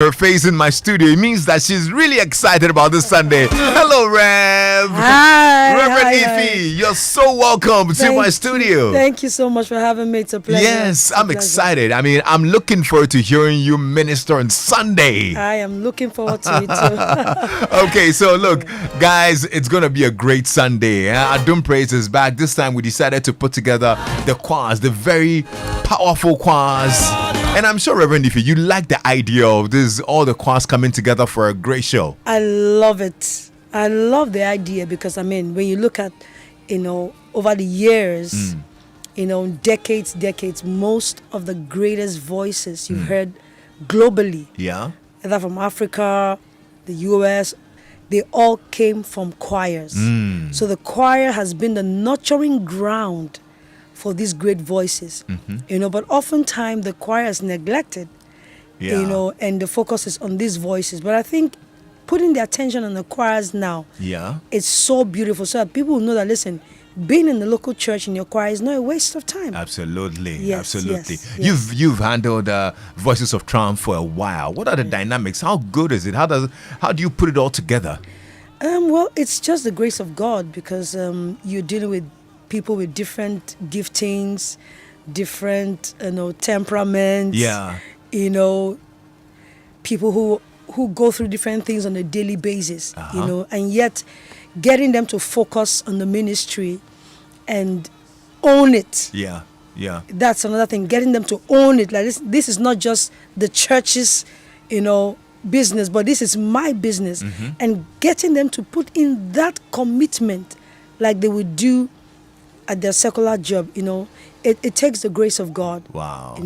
her face in my studio. It means that she's really excited about this Sunday. Hello, Rev. Hi. Reverend Hi. Ify, you're so welcome to my studio. Thank you so much for having me. It's a pleasure. Yes, I'm excited. I mean, I'm looking forward to hearing you minister on Sunday. I am looking forward to it too. Okay, so look, guys, it's going to be a great Sunday. Adom Praiz is back. This time we decided to put together the choirs, the very powerful choirs. And I'm sure, Reverend Ify, you like the idea of this, all the choirs coming together for a great show. I love it. I love the idea because, I mean, when you look at, over the years, decades, most of the greatest voices you've heard globally, either from Africa, the US, they all came from choirs. So the choir has been the nurturing ground for these great voices, but oftentimes the choir is neglected, and the focus is on these voices. But I think putting the attention on the choirs now, it's so beautiful, so that people will know that, listen, being in the local church in your choir is not a waste of time. Absolutely, yes, absolutely. Yes. You've handled Voices of Triumph for a while. What are the dynamics? How good is it? How do you put it all together? Well, it's just the grace of God, because you're dealing with people with different giftings, different temperaments. People who go through different things on a daily basis. And yet getting them to focus on the ministry and own it. That's another thing. Getting them to own it. Like this is not just the church's, business, but this is my business. And getting them to put in that commitment like they would do at their secular job, it takes the grace of God. Wow.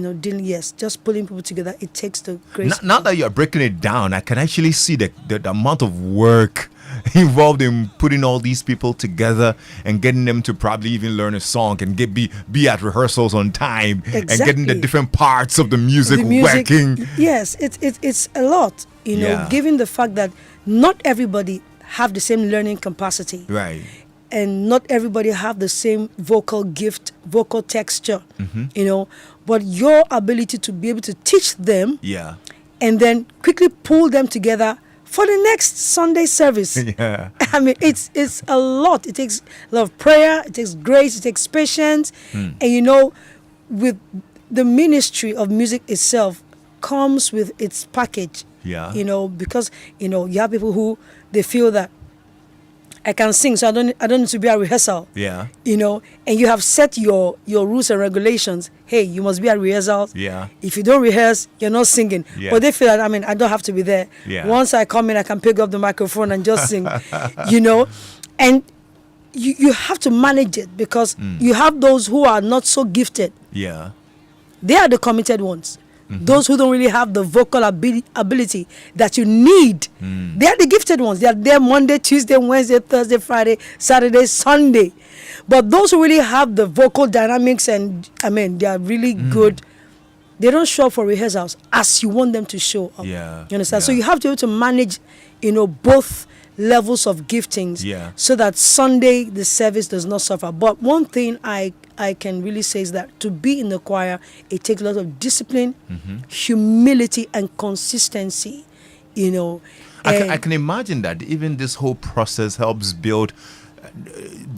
Just pulling people together, it takes the grace. Now that you're breaking it down, I can actually see the amount of work involved in putting all these people together and getting them to probably even learn a song and be at rehearsals on time. And getting the different parts of the music working. Yes, it's a lot, given the fact that not everybody have the same learning capacity. Right. And not everybody have the same vocal gift, vocal texture, but your ability to be able to teach them and then quickly pull them together for the next Sunday service. I mean, it's a lot. It takes a lot of prayer, it takes grace, it takes patience. And with the ministry of music itself comes with its package. Because you have people who they feel that I can sing, so I don't need to be at rehearsal. And you have set your rules and regulations. Hey, you must be at rehearsal. If you don't rehearse, you're not singing. But they feel that, I don't have to be there. Once I come in, I can pick up the microphone and just sing. And you have to manage it, because you have those who are not so gifted. They are the committed ones. Those who don't really have the vocal ability that you need, they are the gifted ones. They are there Monday, Tuesday, Wednesday, Thursday, Friday, Saturday, Sunday. But those who really have the vocal dynamics and, they are really good, they don't show up for rehearsals as you want them to show up. You understand? So you have to be able to manage, both levels of giftings so that Sunday the service does not suffer. But one thing I can really say is that to be in the choir, it takes a lot of discipline, humility, and consistency. I can imagine that even this whole process helps build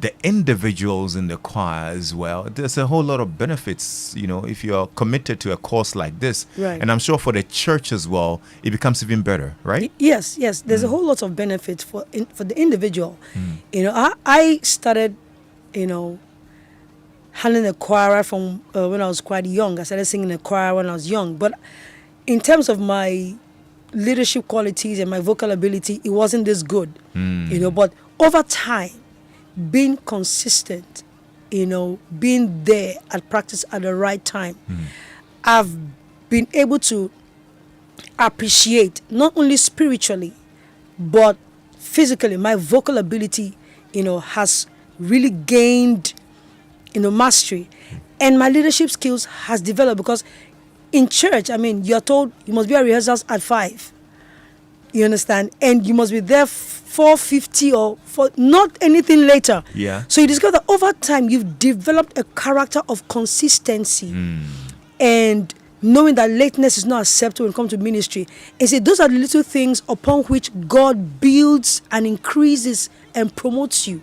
the individuals in the choir as well. There's a whole lot of benefits, if you're committed to a course like this. Right. And I'm sure for the church as well, it becomes even better, right? Yes. There's a whole lot of benefits for the individual. I started, handling a choir from when I was quite young. I started singing in a choir when I was young. But in terms of my leadership qualities and my vocal ability, it wasn't this good. But over time, being consistent, being there at practice at the right time, I've been able to appreciate, not only spiritually, but physically, my vocal ability, has really gained, mastery. And my leadership skills has developed, because in church, you're told you must be at rehearsals at 5. You understand? And you must be there 4:50 or for not anything later. So you discover that over time you've developed a character of consistency and knowing that lateness is not acceptable when it comes to ministry. And say those are the little things upon which God builds and increases and promotes you.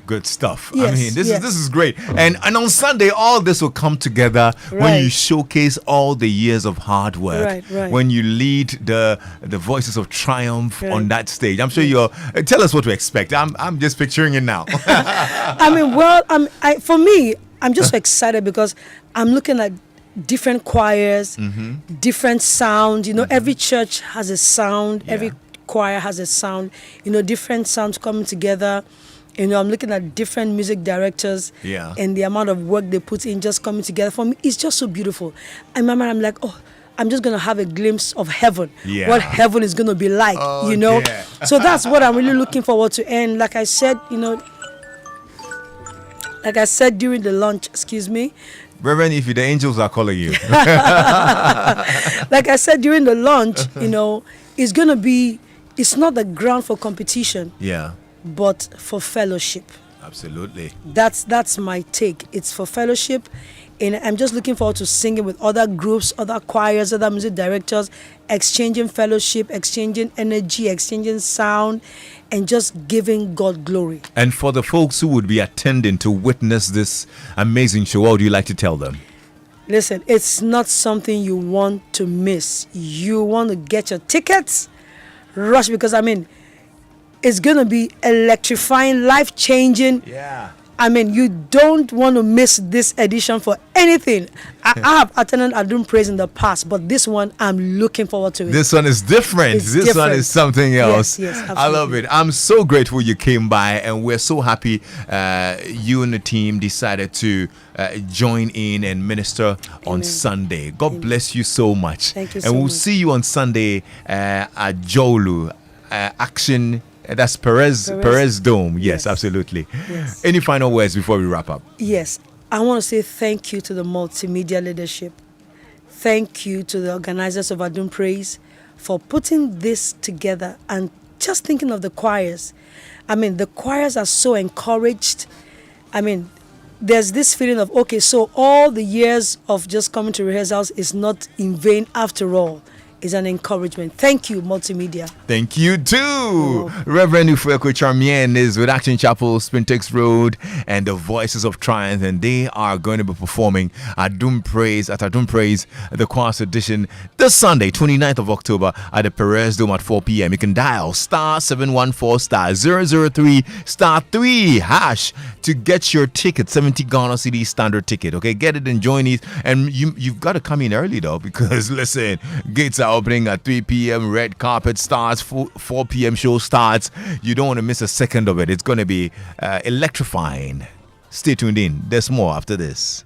Good stuff. Yes, I mean, this is great. And on Sunday, all this will come together when you showcase all the years of hard work. Right. When you lead the voices of triumph on that stage. I'm sure you're. Tell us what to expect. I'm just picturing it now. I mean, well, for me, I'm just so excited because I'm looking at different choirs, different sounds. You know, every church has a sound. Every choir has a sound. You know, different sounds coming together. You know, I'm looking at different music directors and the amount of work they put in just coming together. For me, it's just so beautiful. And my mind, I'm like, oh, I'm just going to have a glimpse of heaven. What heaven is going to be like, you know. So that's what I'm really looking forward to. And like I said, you know, during the launch, Reverend, if the angels are calling you. Like I said during the launch, you know, it's going to be, it's not the ground for competition. But for fellowship. Absolutely. That's my take. It's for fellowship, and I'm just looking forward to singing with other groups, other choirs, other music directors, exchanging fellowship, exchanging energy, exchanging sound, and just giving God glory. And for the folks who would be attending to witness this amazing show, what would you like to tell them? Listen, it's not something you want to miss. You want to get your tickets, rush, because I mean, it's going to be electrifying, life-changing. I mean, you don't want to miss this edition for anything. I have attended Adom Praiz in the past, but this one, I'm looking forward to it. This one is different. This one is something else. Yes, I love it. I'm so grateful you came by, and we're so happy you and the team decided to join in and minister on Sunday. God bless you so much. Thank you so much. And we'll see you on Sunday at Jolu Action. That's Praiz Dome. Yes, absolutely. Yes. Any final words before we wrap up? Yes. I want to say thank you to the multimedia leadership. Thank you to the organizers of Adom Praiz for putting this together and just thinking of the choirs. I mean, the choirs are so encouraged. I mean, there's this feeling of, okay, so all the years of just coming to rehearsals is not in vain after all. Is an encouragement. Thank you, multimedia. Thank you too. Reverend Ufueko Charmien is with Action Chapel, Spintex Road, and the Voices of Triumph, and they are going to be performing Adom Praiz, the Choirs Edition, this Sunday, 29th of October, at the Praiz Dome at 4 p.m. You can dial *714*003*3# to get your ticket, 70 Ghana Cedi standard ticket. Okay, get it and join it. And you've got to come in early though, because listen, gates are opening at 3 p.m. Red carpet starts, 4 p.m. show starts. You don't want to miss a second of it. It's going to be electrifying. Stay tuned in. There's more after this.